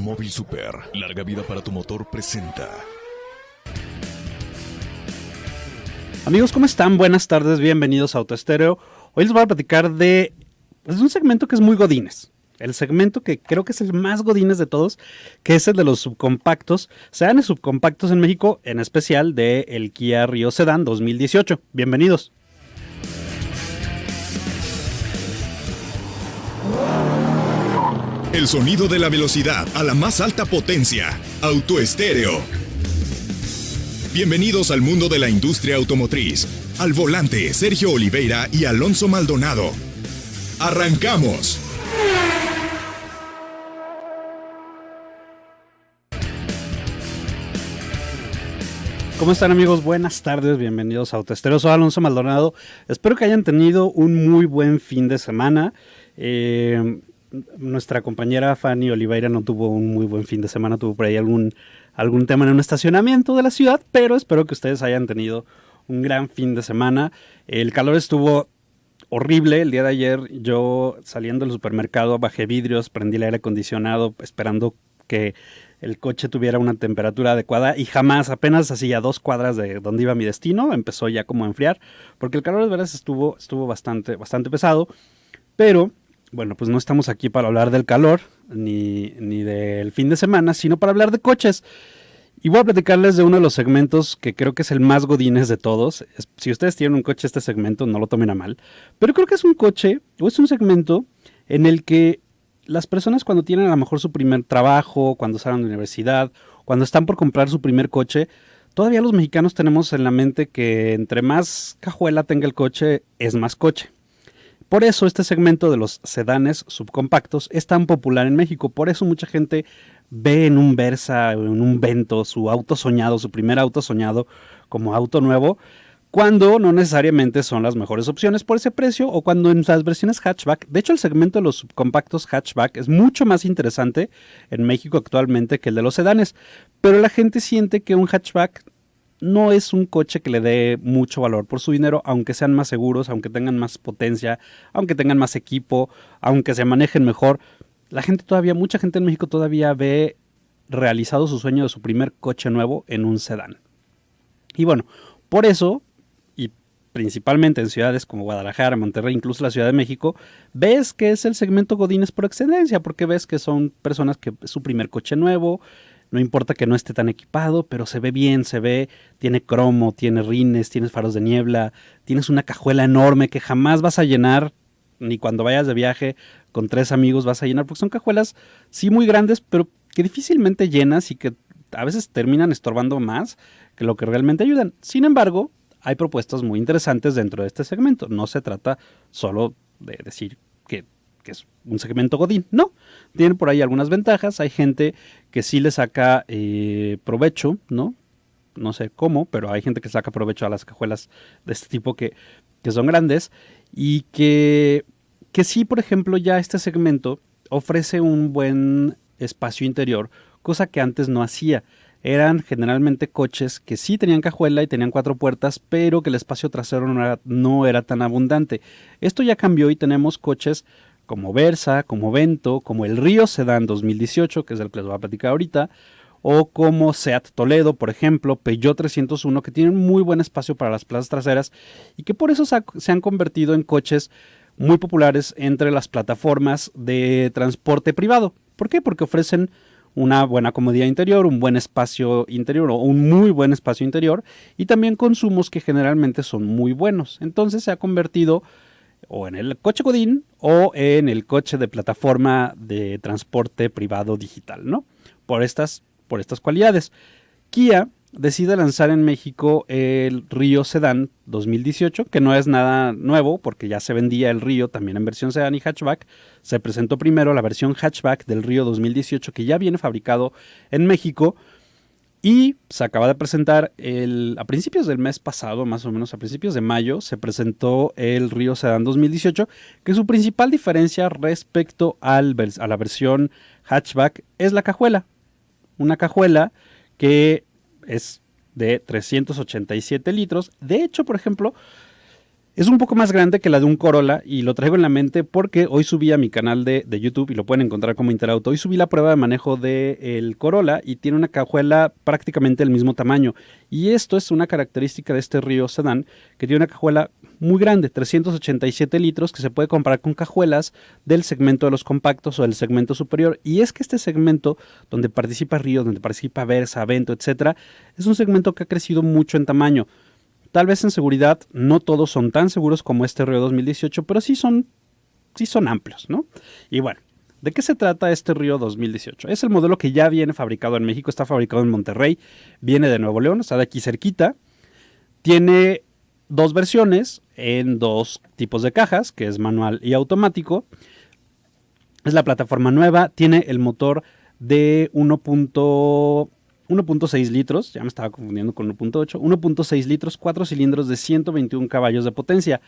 Móvil Super, larga vida para tu motor, presenta. Amigos, ¿cómo están? Buenas tardes, bienvenidos a Autoestéreo. Hoy les voy a platicar de un segmento que es muy godines. El segmento que creo que es el más godines de todos, que es el de los subcompactos. Sedan subcompactos en México, en especial del Kia Rio Sedan 2018. Bienvenidos. El sonido de la velocidad a la más alta potencia. Autoestéreo. Bienvenidos al mundo de la industria automotriz. Al volante, Sergio Oliveira y Alonso Maldonado. ¡Arrancamos! ¿Cómo están, amigos? Buenas tardes, bienvenidos a Autoestéreo. Soy Alonso Maldonado. Espero que hayan tenido un muy buen fin de semana. Nuestra compañera Fanny Oliveira no tuvo un muy buen fin de semana, tuvo por ahí algún tema en un estacionamiento de la ciudad, pero espero que ustedes hayan tenido un gran fin de semana. El calor estuvo horrible el día de ayer. Yo, saliendo del supermercado, bajé vidrios, prendí el aire acondicionado esperando que el coche tuviera una temperatura adecuada, y jamás, apenas así a 2 cuadras de donde iba mi destino, empezó ya como a enfriar, porque el calor de veras estuvo bastante pesado. Pero bueno, pues no estamos aquí para hablar del calor ni del fin de semana, sino para hablar de coches. Y voy a platicarles de uno de los segmentos que creo que es el más godines de todos. Si ustedes tienen un coche, este segmento no lo tomen a mal, pero creo que es un coche o es un segmento en el que las personas, cuando tienen a lo mejor su primer trabajo, cuando salen de la universidad, cuando están por comprar su primer coche, todavía los mexicanos tenemos en la mente que entre más cajuela tenga el coche, es más coche. Por eso este segmento de los sedanes subcompactos es tan popular en México. Por eso mucha gente ve en un Versa, en un Vento, su auto soñado, su primer auto soñado como auto nuevo, cuando no necesariamente son las mejores opciones por ese precio, o cuando en las versiones hatchback. De hecho, el segmento de los subcompactos hatchback es mucho más interesante en México actualmente que el de los sedanes. Pero la gente siente que un hatchback no es un coche que le dé mucho valor por su dinero, aunque sean más seguros, aunque tengan más potencia, aunque tengan más equipo, aunque se manejen mejor. Mucha gente en México todavía ve realizado su sueño de su primer coche nuevo en un sedán. Y bueno, por eso, y principalmente en ciudades como Guadalajara, Monterrey, incluso la Ciudad de México, ves que es el segmento godines por excelencia, porque ves que son personas que es su primer coche nuevo. No importa que no esté tan equipado, pero se ve bien, tiene cromo, tiene rines, tienes faros de niebla, tienes una cajuela enorme que jamás vas a llenar, ni cuando vayas de viaje con 3 amigos vas a llenar, porque son cajuelas sí muy grandes, pero que difícilmente llenas y que a veces terminan estorbando más que lo que realmente ayudan. Sin embargo, hay propuestas muy interesantes dentro de este segmento. No se trata solo de decir que es un segmento godín, no, tiene por ahí algunas ventajas. Hay gente que sí le saca provecho, no sé cómo, pero hay gente que saca provecho a las cajuelas de este tipo que son grandes, y que sí, por ejemplo, ya este segmento ofrece un buen espacio interior, cosa que antes no hacía. Eran generalmente coches que sí tenían cajuela y tenían 4 puertas, pero que el espacio trasero no era tan abundante. Esto ya cambió y tenemos coches como Versa, como Vento, como el Rio Sedan 2018, que es el que les voy a platicar ahorita, o como Seat Toledo, por ejemplo, Peugeot 301, que tienen muy buen espacio para las plazas traseras y que por eso se han convertido en coches muy populares entre las plataformas de transporte privado. ¿Por qué? Porque ofrecen una buena comodidad interior, un buen espacio interior o un muy buen espacio interior, y también consumos que generalmente son muy buenos. Entonces se ha convertido o en el coche godín o en el coche de plataforma de transporte privado digital, ¿no? Por estas cualidades. Kia decide lanzar en México el Rio Sedan 2018, que no es nada nuevo porque ya se vendía el Rio también en versión sedán y hatchback. Se presentó primero la versión hatchback del Rio 2018, que ya viene fabricado en México, y se acaba de presentar a principios del mes pasado, más o menos a principios de mayo, se presentó el Rio Sedan 2018, que su principal diferencia respecto a la versión hatchback es la cajuela. Una cajuela que es de 387 litros. De hecho, por ejemplo, Es un poco más grande que la de un Corolla y lo traigo en la mente porque hoy subí a mi canal de YouTube y lo pueden encontrar como Interauto. Hoy subí la prueba de manejo del Corolla y tiene una cajuela prácticamente del mismo tamaño. Y esto es una característica de este Río Sedán, que tiene una cajuela muy grande, 387 litros, que se puede comparar con cajuelas del segmento de los compactos o del segmento superior. Y es que este segmento donde participa Río, donde participa Versa, Avento, etcétera, es un segmento que ha crecido mucho en tamaño. Tal vez en seguridad no todos son tan seguros como este Río 2018, pero sí son amplios, ¿no? Y bueno, ¿de qué se trata este Río 2018? Es el modelo que ya viene fabricado en México, está fabricado en Monterrey, viene de Nuevo León, está de aquí cerquita. Tiene dos versiones en dos tipos de cajas, que es manual y automático. Es la plataforma nueva, tiene el motor de 1.6 litros, ya me estaba confundiendo con 1.8, 1.6 litros, 4 cilindros de 121 caballos de potencia.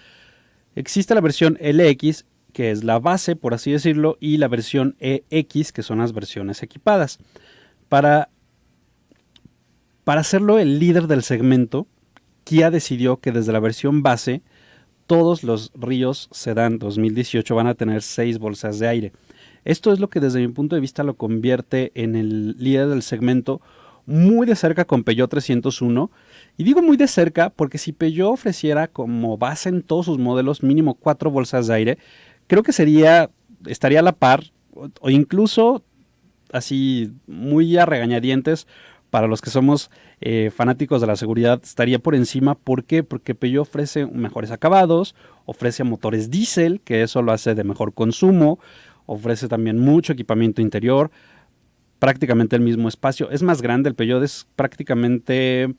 Existe la versión LX, que es la base, por así decirlo, y la versión EX, que son las versiones equipadas. Para hacerlo el líder del segmento, Kia decidió que desde la versión base, todos los Ríos Sedán 2018 van a tener 6 bolsas de aire. Esto es lo que desde mi punto de vista lo convierte en el líder del segmento, muy de cerca con Peugeot 301. Y digo muy de cerca porque si Peugeot ofreciera como base en todos sus modelos mínimo 4 bolsas de aire, creo que estaría a la par o incluso así muy a regañadientes para los que somos fanáticos de la seguridad, estaría por encima. ¿Por qué? Porque Peugeot ofrece mejores acabados, ofrece motores diésel, que eso lo hace de mejor consumo, ofrece también mucho equipamiento interior, prácticamente el mismo espacio. Es más grande, el Peugeot es prácticamente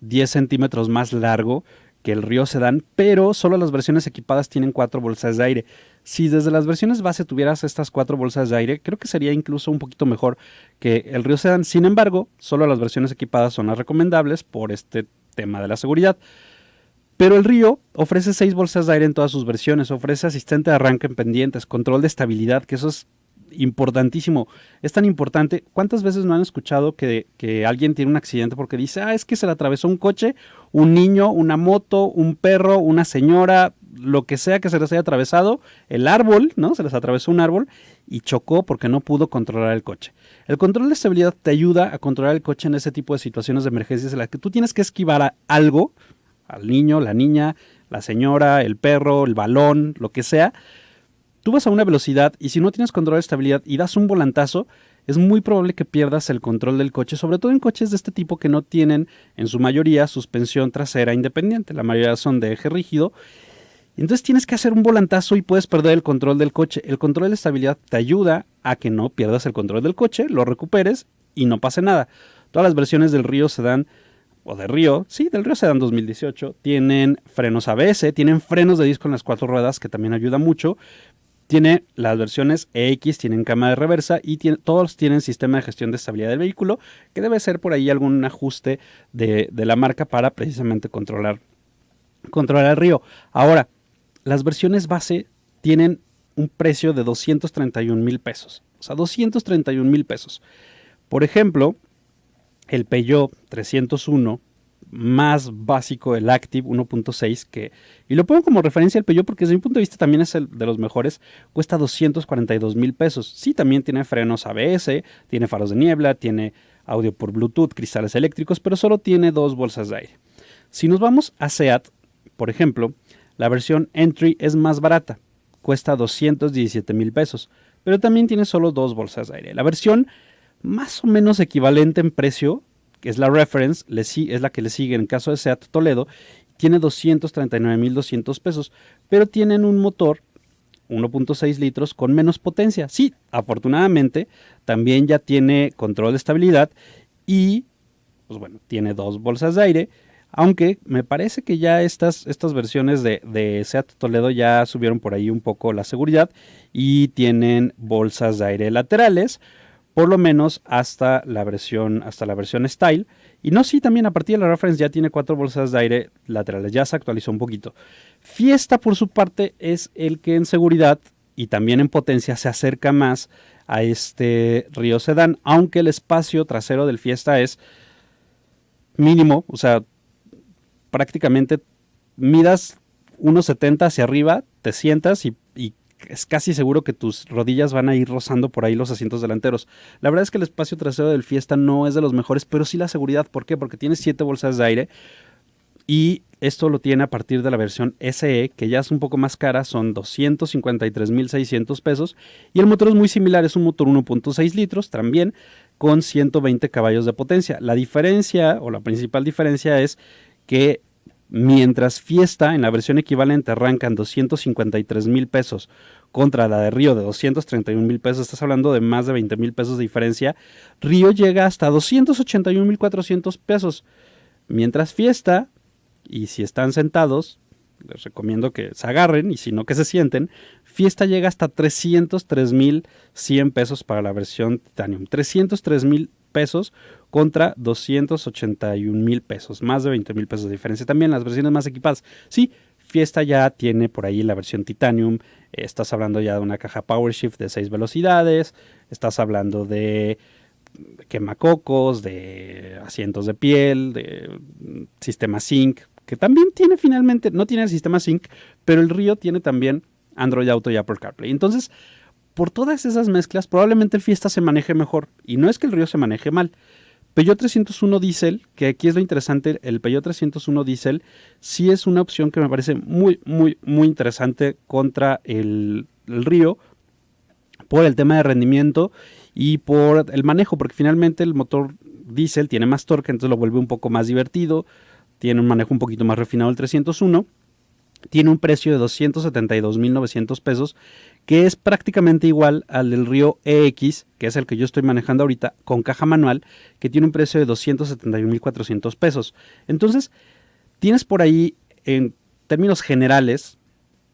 10 centímetros más largo que el Río Sedán, pero solo las versiones equipadas tienen 4 bolsas de aire. Si desde las versiones base tuvieras estas 4 bolsas de aire, creo que sería incluso un poquito mejor que el Río Sedán. Sin embargo, solo las versiones equipadas son las recomendables por este tema de la seguridad. Pero el Río ofrece 6 bolsas de aire en todas sus versiones, ofrece asistente de arranque en pendientes, control de estabilidad, que eso es importantísimo. Es tan importante. ¿Cuántas veces no han escuchado que alguien tiene un accidente porque dice, es que se le atravesó un coche, un niño, una moto, un perro, una señora, lo que sea que se les haya atravesado, el árbol, ¿no? Se les atravesó un árbol y chocó porque no pudo controlar el coche. El control de estabilidad te ayuda a controlar el coche en ese tipo de situaciones de emergencias en las que tú tienes que esquivar a algo, al niño, la niña, la señora, el perro, el balón, lo que sea. Tú vas a una velocidad y si no tienes control de estabilidad y das un volantazo, es muy probable que pierdas el control del coche, sobre todo en coches de este tipo que no tienen en su mayoría suspensión trasera independiente. La mayoría son de eje rígido. Entonces tienes que hacer un volantazo y puedes perder el control del coche. El control de estabilidad te ayuda a que no pierdas el control del coche, lo recuperes y no pase nada. Todas las versiones del Río Sedán del Río Sedán 2018 tienen frenos ABS, tienen frenos de disco en las 4 ruedas que también ayuda mucho. Tiene las versiones EX, tienen cámara de reversa y todos tienen sistema de gestión de estabilidad del vehículo, que debe ser por ahí algún ajuste de la marca para precisamente controlar el Río. Ahora, las versiones base tienen un precio de 231,000 pesos. O sea, 231,000 pesos. Por ejemplo, el Peugeot 301 más básico, el Active 1.6, y lo pongo como referencia al Peugeot porque desde mi punto de vista también es el de los mejores, cuesta 242,000 pesos. Sí, también tiene frenos ABS, tiene faros de niebla, tiene audio por Bluetooth, cristales eléctricos, pero solo tiene 2 bolsas de aire. Si nos vamos a SEAT, por ejemplo, la versión Entry es más barata, cuesta 217,000 pesos, pero también tiene solo 2 bolsas de aire. La versión más o menos equivalente en precio, que es la Reference, es la que le sigue en caso de SEAT Toledo, tiene 239,200 pesos, pero tienen un motor 1.6 litros con menos potencia. Sí, afortunadamente también ya tiene control de estabilidad y, pues bueno, tiene 2 bolsas de aire, aunque me parece que ya estas versiones de SEAT Toledo ya subieron por ahí un poco la seguridad y tienen bolsas de aire laterales, por lo menos hasta la versión Style. Y no, sí, también a partir de la Reference ya tiene 4 bolsas de aire laterales, ya se actualizó un poquito. Fiesta, por su parte, es el que en seguridad y también en potencia se acerca más a este Río Sedán, aunque el espacio trasero del Fiesta es mínimo, o sea, prácticamente midas 1.70 hacia arriba, te sientas y es casi seguro que tus rodillas van a ir rozando por ahí los asientos delanteros. La verdad es que el espacio trasero del Fiesta no es de los mejores, pero sí la seguridad. ¿Por qué? Porque tiene 7 bolsas de aire y esto lo tiene a partir de la versión SE, que ya es un poco más cara, son 253,600 pesos. Y el motor es muy similar, es un motor 1.6 litros también con 120 caballos de potencia. La diferencia, o la principal diferencia, es que mientras Fiesta en la versión equivalente arrancan 253,000 pesos contra la de Río de 231,000 pesos, estás hablando de más de 20,000 pesos de diferencia, Río llega hasta 281,400 pesos, mientras Fiesta, y si están sentados, les recomiendo que se agarren y si no que se sienten, Fiesta llega hasta 303,100 pesos para la versión Titanium, 303,000 pesos contra 281,000 pesos, más de 20,000 pesos de diferencia. También las versiones más equipadas. Sí, Fiesta ya tiene por ahí la versión Titanium, estás hablando ya de una caja PowerShift de 6 velocidades, estás hablando de quemacocos, de asientos de piel, de sistema Sync, que también tiene finalmente, no tiene el sistema Sync, pero el Río tiene también Android Auto y Apple CarPlay. Entonces, por todas esas mezclas, probablemente el Fiesta se maneje mejor. Y no es que el Río se maneje mal. Peugeot 301 Diesel, que aquí es lo interesante, el Peugeot 301 Diesel sí es una opción que me parece muy, muy, muy interesante contra el Río por el tema de rendimiento y por el manejo, porque finalmente el motor diésel tiene más torque, entonces lo vuelve un poco más divertido, tiene un manejo un poquito más refinado el 301, tiene un precio de 272,900 pesos, que es prácticamente igual al del Río EX, que es el que yo estoy manejando ahorita, con caja manual, que tiene un precio de 271,400 pesos. Entonces, tienes por ahí, en términos generales,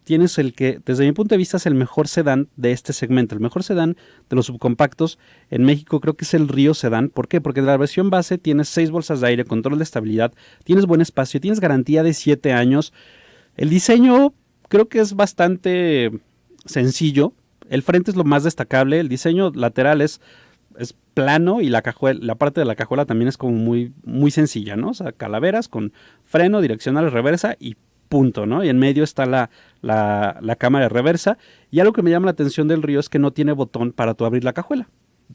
tienes el que, desde mi punto de vista, es el mejor sedán de este segmento. El mejor sedán de los subcompactos en México creo que es el Río Sedán. ¿Por qué? Porque en la versión base tienes 6 bolsas de aire, control de estabilidad, tienes buen espacio, tienes garantía de 7 años. El diseño creo que es bastante sencillo. El frente es lo más destacable. El diseño lateral es plano y la parte de la cajuela también es como muy, muy sencilla, ¿no? O sea, calaveras con freno, direccional, reversa y punto, ¿no? Y en medio está la cámara de reversa. Y algo que me llama la atención del Río es que no tiene botón para tú abrir la cajuela.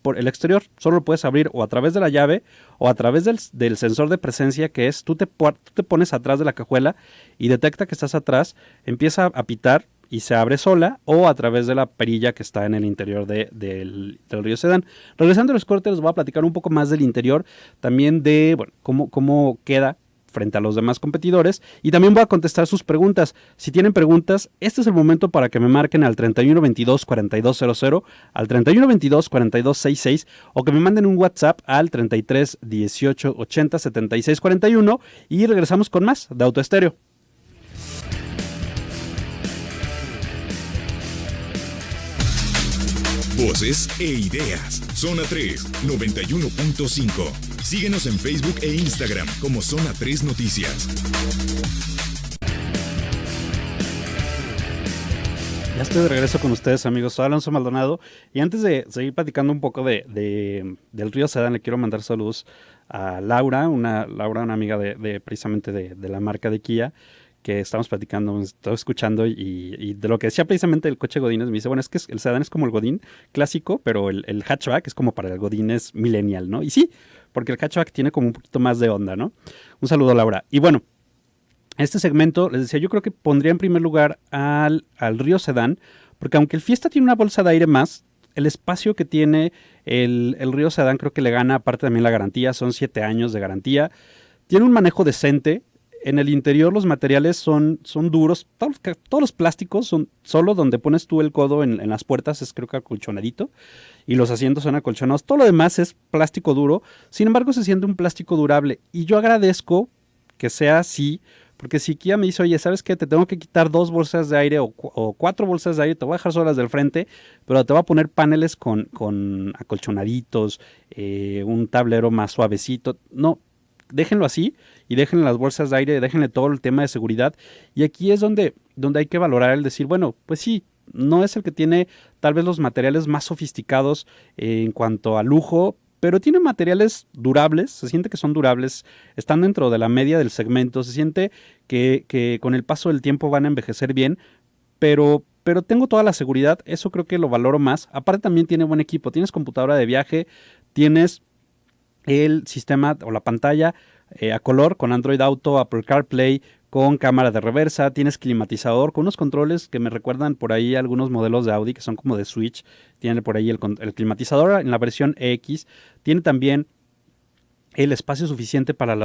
Por el exterior solo lo puedes abrir o a través de la llave o a través del sensor de presencia, que es tú te pones atrás de la cajuela y detecta que estás atrás, empieza a pitar y se abre sola, o a través de la perilla que está en el interior del Río Sedán. Regresando a los cortes, les voy a platicar un poco más del interior, también de cómo queda frente a los demás competidores, y también voy a contestar sus preguntas. Si tienen preguntas, este es el momento para que me marquen al 3122-4200, al 3122-4266, o que me manden un WhatsApp al 33 18 80 76 41, y regresamos con más de Autoestéreo. Voces e ideas. Zona 3, 91.5. Síguenos en Facebook e Instagram como Zona 3 Noticias. Ya estoy de regreso con ustedes, amigos. Soy Alonso Maldonado. Y antes de seguir platicando un poco del Río Sedán, le quiero mandar saludos a Laura, una amiga precisamente de la marca de Kia, que estamos platicando, estoy escuchando y de lo que decía precisamente el coche Godínez, me dice, bueno, es que el sedán es como el Godín clásico, pero el hatchback es como para el Godínez millennial, ¿no? Y sí, porque el hatchback tiene como un poquito más de onda, ¿no? Un saludo a Laura. Y bueno, este segmento, les decía, yo creo que pondría en primer lugar al Río Sedán, porque aunque el Fiesta tiene una bolsa de aire más, el espacio que tiene el Río Sedán creo que le gana, aparte también la garantía, son 7 años de garantía, tiene un manejo decente. En el interior los materiales son duros, todos los plásticos son solo donde pones tú el codo en las puertas, es creo que acolchonadito, y los asientos son acolchonados, todo lo demás es plástico duro, sin embargo se siente un plástico durable, y yo agradezco que sea así, porque si Kia me dice, oye, ¿sabes qué? Te tengo que quitar 2 bolsas de aire o 4 bolsas de aire, te voy a dejar solo las del frente, pero te voy a poner paneles con acolchonaditos, un tablero más suavecito, no, déjenlo así y déjenle las bolsas de aire, déjenle todo el tema de seguridad. Y aquí es donde hay que valorar el decir, bueno, pues sí, no es el que tiene tal vez los materiales más sofisticados en cuanto a lujo, pero tiene materiales durables, se siente que son durables, están dentro de la media del segmento, se siente que con el paso del tiempo van a envejecer bien, pero tengo toda la seguridad, eso creo que lo valoro más. Aparte también tiene buen equipo, tienes computadora de viaje, tienes el sistema o la pantalla a color con Android Auto, Apple CarPlay, con cámara de reversa, tienes climatizador, con unos controles que me recuerdan por ahí algunos modelos de Audi que son como de Switch, tiene por ahí el climatizador en la versión X, tiene también el espacio suficiente para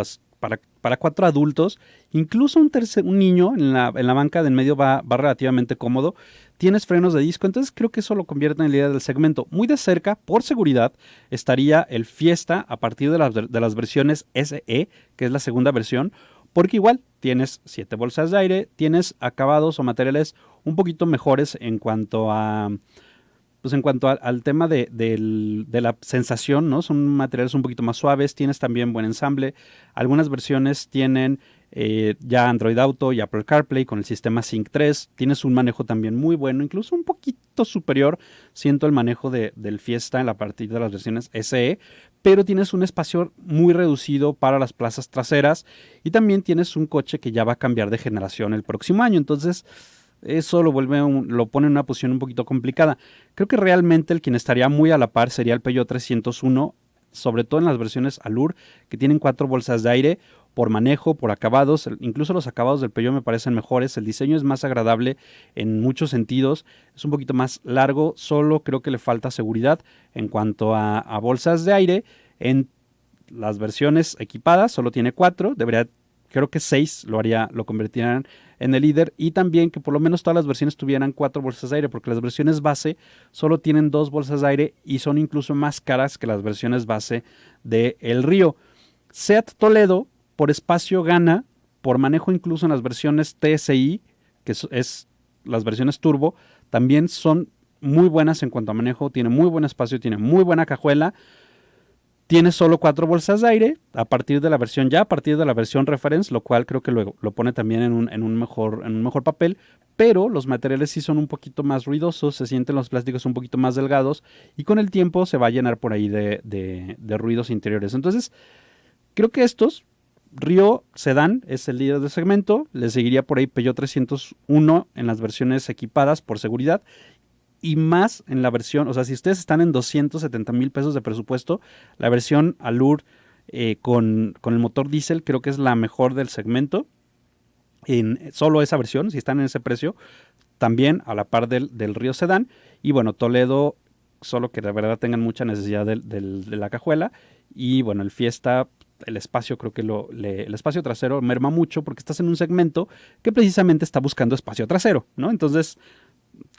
4 adultos, incluso un niño en la banca de en medio va relativamente cómodo, tienes frenos de disco, entonces creo que eso lo convierte en el líder del segmento. Muy de cerca, por seguridad, estaría el Fiesta a partir de las versiones SE, que es la segunda versión, porque igual tienes 7 bolsas de aire, tienes acabados o materiales un poquito mejores en cuanto al tema de la sensación, ¿no? Son materiales un poquito más suaves, tienes también buen ensamble. Algunas versiones tienen ya Android Auto y Apple CarPlay con el sistema Sync 3. Tienes un manejo también muy bueno, incluso un poquito superior, siento el manejo del Fiesta en la partir de las versiones SE, pero tienes un espacio muy reducido para las plazas traseras y también tienes un coche que ya va a cambiar de generación el próximo año, entonces eso lo pone en una posición un poquito complicada. Creo que realmente el quien estaría muy a la par sería el Peugeot 301, sobre todo en las versiones Allure, que tienen 4 bolsas de aire, por manejo, por acabados. Incluso los acabados del Peugeot me parecen mejores. El diseño es más agradable en muchos sentidos. Es un poquito más largo, solo creo que le falta seguridad en cuanto a bolsas de aire. En las versiones equipadas solo tiene 4, creo que 6 lo convertirán en el líder, y también que por lo menos todas las versiones tuvieran 4 bolsas de aire, porque las versiones base solo tienen 2 bolsas de aire y son incluso más caras que las versiones base de El Río. Seat Toledo por espacio gana, por manejo incluso en las versiones TSI, que es las versiones turbo, también son muy buenas en cuanto a manejo, tiene muy buen espacio, tiene muy buena cajuela. Tiene solo 4 bolsas de aire a partir de la versión reference, lo cual creo que luego lo pone también en un mejor papel, pero los materiales sí son un poquito más ruidosos, se sienten los plásticos un poquito más delgados y con el tiempo se va a llenar por ahí de ruidos interiores. Entonces, creo que Río Sedán es el líder del segmento, le seguiría por ahí Peugeot 301 en las versiones equipadas por seguridad, y más en la versión, o sea, si ustedes están en 270,000 pesos de presupuesto, la versión Allure con el motor diésel creo que es la mejor del segmento, en solo esa versión, si están en ese precio, también a la par del Río Sedán. Y bueno, Toledo, solo que de verdad tengan mucha necesidad de la cajuela. Y bueno, el Fiesta, el espacio, creo que el espacio trasero merma mucho porque estás en un segmento que precisamente está buscando espacio trasero, ¿no? Entonces,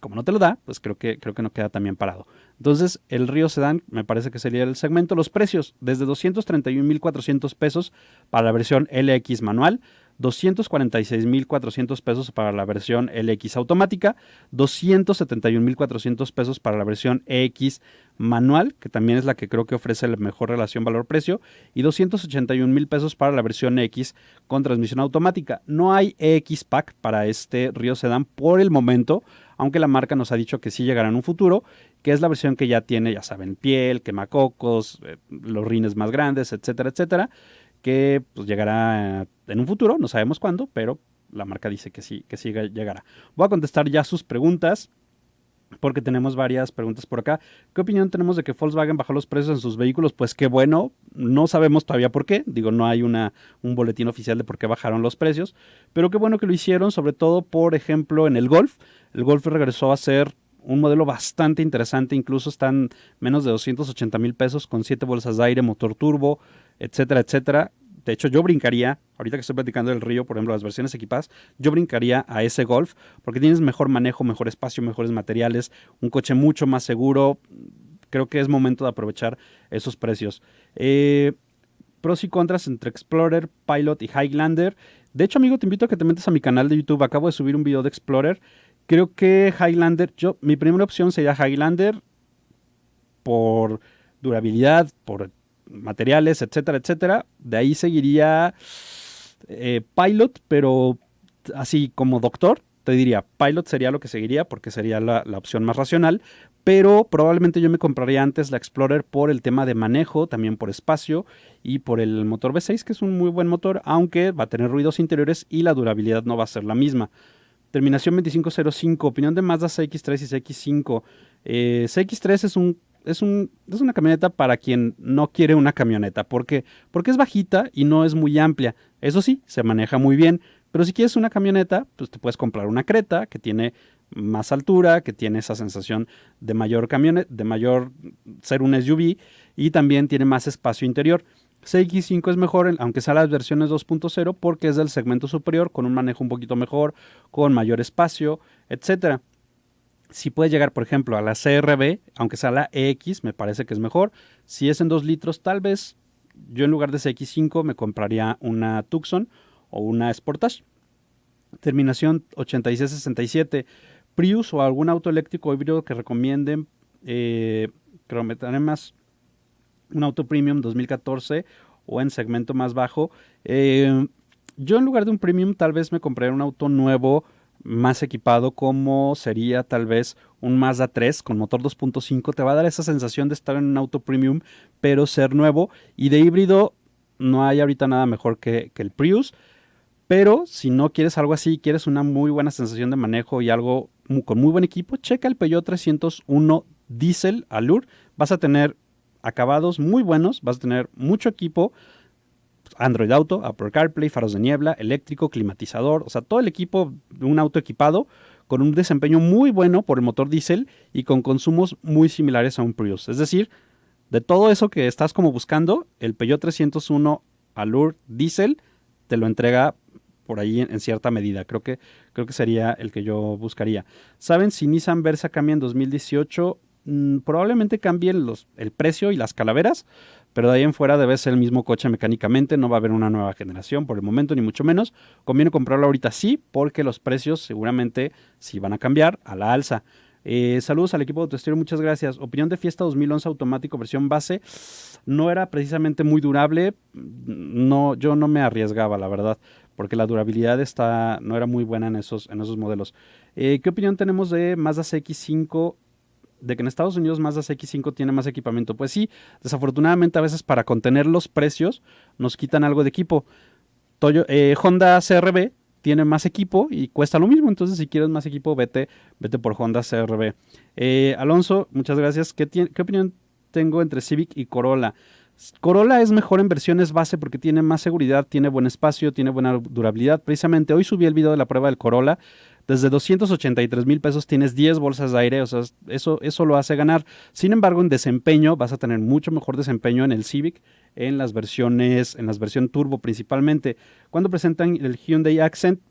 como no te lo da, pues creo que no queda tan bien parado. Entonces, el Río Sedán me parece que sería el segmento. Los precios, desde 231,400 pesos para la versión LX manual, 246,400 pesos para la versión LX automática, 271,400 pesos para la versión EX manual, que también es la que creo que ofrece la mejor relación valor-precio, y 281,000 pesos para la versión X con transmisión automática. No hay EX Pack para este Río Sedán por el momento, aunque la marca nos ha dicho que sí llegará en un futuro, que es la versión que ya tiene, ya saben, piel, quemacocos, los rines más grandes, etcétera, etcétera, que pues llegará en un futuro, no sabemos cuándo, pero la marca dice que sí llegará. Voy a contestar ya sus preguntas, porque tenemos varias preguntas por acá. ¿Qué opinión tenemos de que Volkswagen bajó los precios en sus vehículos? Pues qué bueno, no sabemos todavía por qué, no hay un boletín oficial de por qué bajaron los precios, pero qué bueno que lo hicieron, sobre todo, por ejemplo, en el Golf. El Golf regresó a ser un modelo bastante interesante, incluso están menos de 280,000 pesos con 7 bolsas de aire, motor turbo, etcétera, etcétera. De hecho, yo brincaría, ahorita que estoy platicando del Río, por ejemplo, las versiones equipadas, yo brincaría a ese Golf porque tienes mejor manejo, mejor espacio, mejores materiales, un coche mucho más seguro. Creo que es momento de aprovechar esos precios. Pros y contras entre Explorer, Pilot y Highlander. De hecho, amigo, te invito a que te metas a mi canal de YouTube. Acabo de subir un video de Explorer. Creo que Highlander, mi primera opción sería Highlander por durabilidad, por materiales, etcétera, etcétera. De ahí seguiría Pilot, pero así como doctor, te diría, Pilot sería lo que seguiría porque sería la opción más racional, pero probablemente yo me compraría antes la Explorer por el tema de manejo, también por espacio y por el motor V6, que es un muy buen motor, aunque va a tener ruidos interiores y la durabilidad no va a ser la misma. Terminación 2505, opinión de Mazda CX-3 y CX-5. CX-3 es una camioneta para quien no quiere una camioneta. ¿Por qué? Porque es bajita y no es muy amplia. Eso sí, se maneja muy bien. Pero si quieres una camioneta, pues te puedes comprar una Creta que tiene más altura, que tiene esa sensación de mayor camioneta, de mayor ser un SUV y también tiene más espacio interior. CX-5 es mejor, aunque sea las versiones 2.0, porque es del segmento superior, con un manejo un poquito mejor, con mayor espacio, etcétera. Si puedes llegar, por ejemplo, a la CR-V, aunque sea la EX, me parece que es mejor. Si es en 2 litros, tal vez yo en lugar de CX-5 me compraría una Tucson o una Sportage. Terminación 8667. Prius o algún auto eléctrico híbrido que recomienden. Creo que más un auto premium 2014 o en segmento más bajo. Yo en lugar de un premium tal vez me compraría un auto nuevo más equipado, como sería tal vez un Mazda 3 con motor 2.5. Te va a dar esa sensación de estar en un auto premium, pero ser nuevo. Y de híbrido no hay ahorita nada mejor que el Prius. Pero si no quieres algo así, quieres una muy buena sensación de manejo y algo con muy buen equipo, checa el Peugeot 301 Diesel Allure. Vas a tener acabados muy buenos, vas a tener mucho equipo, Android Auto, Apple CarPlay, faros de niebla, eléctrico, climatizador, o sea, todo el equipo de un auto equipado con un desempeño muy bueno por el motor diésel y con consumos muy similares a un Prius. Es decir, de todo eso que estás como buscando, el Peugeot 301 Allure Diesel te lo entrega por ahí en cierta medida. Creo que sería el que yo buscaría. ¿Saben si Nissan Versa cambia en 2018? Probablemente cambien el precio y las calaveras, pero de ahí en fuera debe ser el mismo coche mecánicamente, no va a haber una nueva generación por el momento, ni mucho menos. Conviene comprarlo ahorita sí, porque los precios seguramente sí van a cambiar a la alza. Saludos al equipo de Autoestéreo, muchas gracias. Opinión de Fiesta 2011 automático versión base, no era precisamente muy durable, no, yo no me arriesgaba, la verdad, porque la durabilidad no era muy buena en esos modelos. ¿Qué opinión tenemos de Mazda CX-5? De que en Estados Unidos Mazda CX-5 tiene más equipamiento. Pues sí, desafortunadamente a veces para contener los precios nos quitan algo de equipo. Honda CR-V tiene más equipo y cuesta lo mismo, entonces si quieres más equipo vete por Honda CR-V. Alonso, muchas gracias. ¿Qué opinión tengo entre Civic y Corolla? Corolla es mejor en versiones base porque tiene más seguridad, tiene buen espacio, tiene buena durabilidad. Precisamente hoy subí el video de la prueba del Corolla. Desde 283,000 pesos tienes 10 bolsas de aire, o sea, eso lo hace ganar. Sin embargo, en desempeño vas a tener mucho mejor desempeño en el Civic, en las versiones turbo principalmente. ¿Cuándo presentan el Hyundai Accent?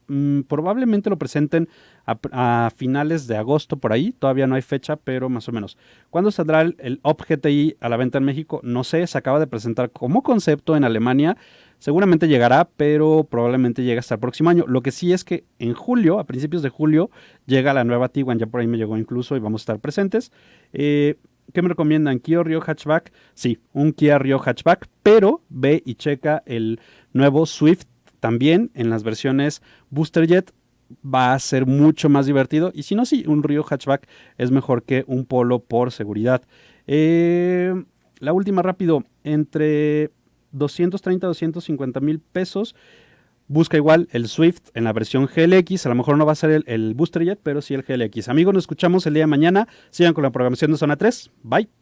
Probablemente lo presenten a finales de agosto por ahí, todavía no hay fecha, pero más o menos. ¿Cuándo saldrá el Up GTI a la venta en México? No sé, se acaba de presentar como concepto en Alemania. Seguramente llegará, pero probablemente llegue hasta el próximo año. Lo que sí es que en julio, a principios de julio, llega la nueva Tiguan. Ya por ahí me llegó incluso y vamos a estar presentes. ¿Qué me recomiendan? ¿Kia Rio Hatchback? Sí, un Kia Rio Hatchback, pero ve y checa el nuevo Swift también en las versiones Booster Jet. Va a ser mucho más divertido. Y si no, sí, un Rio Hatchback es mejor que un Polo por seguridad. La última rápido, entre 230 a 250 mil pesos. Busca igual el Swift en la versión GLX. A lo mejor no va a ser el Booster Jet, pero sí el GLX. Amigos, nos escuchamos el día de mañana. Sigan con la programación de Zona 3. Bye.